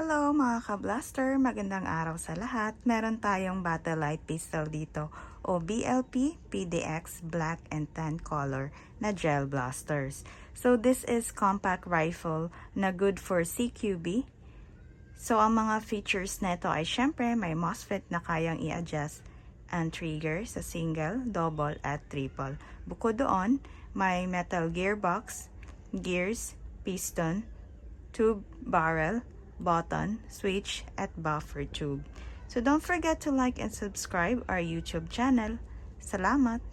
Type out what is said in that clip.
Hello mga ka-blaster, magandang araw sa lahat. Meron tayong Battle Light Pistol dito o BLP PDX Black and Tan color na gel blasters. So this is compact rifle na good for CQB. So ang mga features nito ay syempre may MOSFET na kayang i-adjust ang trigger sa single, double at triple. Bukod doon, may metal gearbox, gears, piston, tube barrel, button, switch, at buffer tube. So don't forget to like and subscribe our YouTube channel. Salamat!